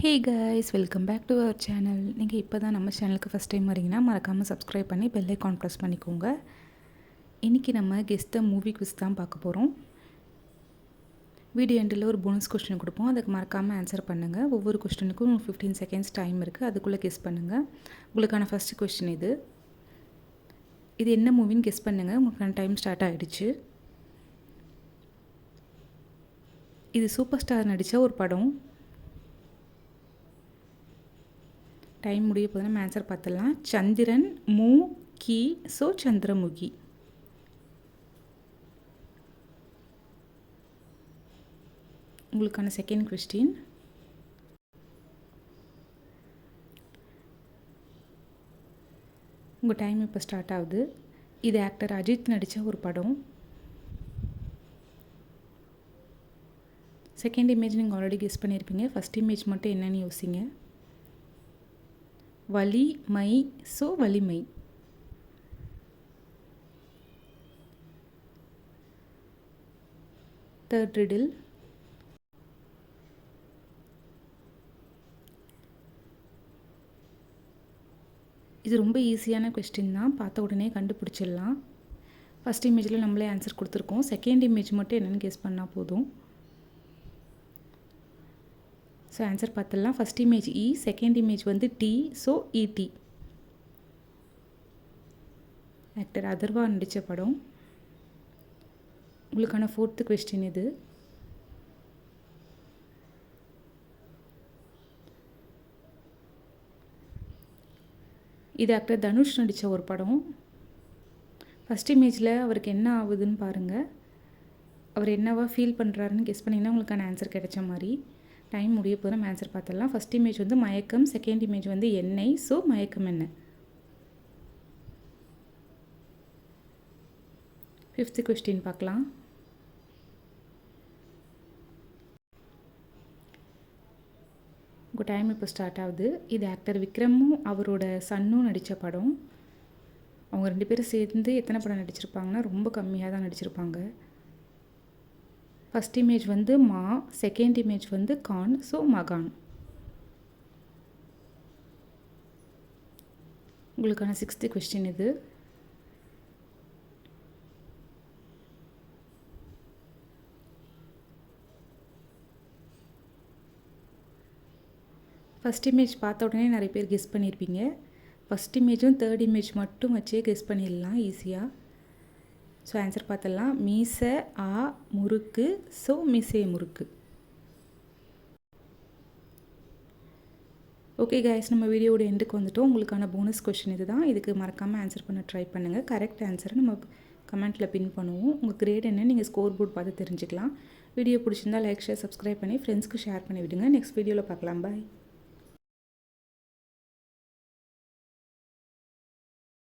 Hey guys, welcome back to our channel. நீங்கள் இப்போ தான் நம்ம சேனலுக்கு ஃபஸ்ட் டைம் வரீங்கன்னா மறக்காமல் சப்ஸ்கிரைப் பண்ணி பெல் ஐகான் ப்ரெஸ் பண்ணிக்கோங்க. இன்றைக்கி நம்ம கெஸ் த மூவி குவிஸ் தான் பார்க்க போகிறோம். வீடியோ எண்டில் ஒரு போனஸ் கொஸ்டின் கொடுப்போம், அதுக்கு மறக்காமல் ஆன்சர் பண்ணுங்கள். ஒவ்வொரு கொஸ்டினுக்கும் 15 செகண்ட்ஸ் டைம் இருக்குது, அதுக்குள்ளே கெஸ் பண்ணுங்கள். உங்களுக்கான ஃபஸ்ட்டு கொஸ்டின் இது என்ன மூவின்னு கெஸ் பண்ணுங்கள். உங்களுக்கான டைம் ஸ்டார்ட் ஆகிடுச்சு. இது சூப்பர் ஸ்டார் நடித்த ஒரு படம். டைம் முடிய போது நம்ம ஆன்சர் பார்த்துடலாம். சந்திரன் மூ கி ஸோ சந்திரமுகி. உங்களுக்கான செகண்ட் கொஸ்டின், உங்கள் டைம் இப்போ ஸ்டார்ட் ஆகுது. இது ஆக்டர் அஜித் நடித்த ஒரு படம். செகண்ட் இமேஜ் நீங்கள் ஆல்ரெடி கெஸ் பண்ணியிருப்பீங்க. ஃபஸ்ட் இமேஜ் மட்டும் என்னென்னு யோசிங்க. வலி மை ஸோ வலிமை. தேர்ட் ரிடில், இது ரொம்ப ஈஸியான கொஸ்டின் தான், பார்த்த உடனே கண்டுபிடிச்சிடலாம். ஃபஸ்ட் இமேஜில் நம்மளே ஆன்சர் கொடுத்துருக்கோம். செகண்ட் இமேஜ் மட்டும் என்னென்னு கெஸ் பண்ணால் போதும். ஸோ ஆன்சர் பார்த்துடலாம். ஃபஸ்ட் இமேஜ் இ, செகண்ட் இமேஜ் டி, ஸோ இடி. ஆக்டர் அதர்வா நடித்த படம். உங்களுக்கான ஃபோர்த்து கொஸ்டின் இது ஆக்டர் தனுஷ் நடித்த ஒரு படம். ஃபஸ்ட் இமேஜில் அவருக்கு என்ன ஆகுதுன்னு பாருங்கள். அவர் என்னவா ஃபீல் பண்ணுறாருன்னு கெஸ் பண்ணிங்கன்னா உங்களுக்கான ஆன்சர் கிடைச்ச மாதிரி. டைம் முடிய போது நம்ம ஆன்சர் பார்த்துடலாம். ஃபஸ்ட் இமேஜ் மயக்கம், செகண்ட் இமேஜ் எண்ணெய், ஸோ மயக்கம் என்ன. ஃபிஃப்த்து கொஸ்டின் பார்க்கலாம். உங்கள் டைம் இப்போ ஸ்டார்ட் ஆகுது. இது ஆக்டர் விக்ரமும் அவரோட சன்னும் நடித்த படம். அவங்க 2 பேரும் சேர்ந்து எத்தனை படம் நடிச்சிருப்பாங்கன்னா ரொம்ப கம்மியாக தான் நடிச்சிருப்பாங்க. ஃபஸ்ட் இமேஜ் மா, செகண்ட் இமேஜ் கான், ஸோ மகான். உங்களுக்கான 6th கொஸ்டின் ஃபஸ்ட் இமேஜ் பார்த்த உடனே நிறைய பேர் கெஸ் பண்ணியிருப்பீங்க. ஃபஸ்ட் இமேஜும் தேர்ட் இமேஜ் மட்டும் வச்சே கெஸ் பண்ணிடலாம் ஈஸியாக. ஸோ ஆன்சர் பார்த்துடலாம். மீசை ஆ முறுக்கு, ஸோ மீசை முறுக்கு. ஓகே கைஸ், நம்ம வீடியோட எண்டுக்கு வந்துட்டோம். உங்களுக்கான போனஸ் கொஸ்டின் இதுதான். இதுக்கு மறக்காமல் ஆன்சர் பண்ண ட்ரை பண்ணுங்கள். கரெக்ட் ஆன்சரை நம்ம கமெண்ட்டில் பின் பண்ணுவோம். உங்கள் கிரேட் என்ன நீங்கள் ஸ்கோர் போர்ட் பார்த்து தெரிஞ்சுக்கலாம். வீடியோ பிடிச்சிருந்தால் லைக், ஷேர், சப்ஸ்கிரைப் பண்ணி ஃப்ரெண்ட்ஸ்க்கு ஷேர் பண்ணி விடுங்க. நெக்ஸ்ட் வீடியோவில் பார்க்கலாம். பாய்.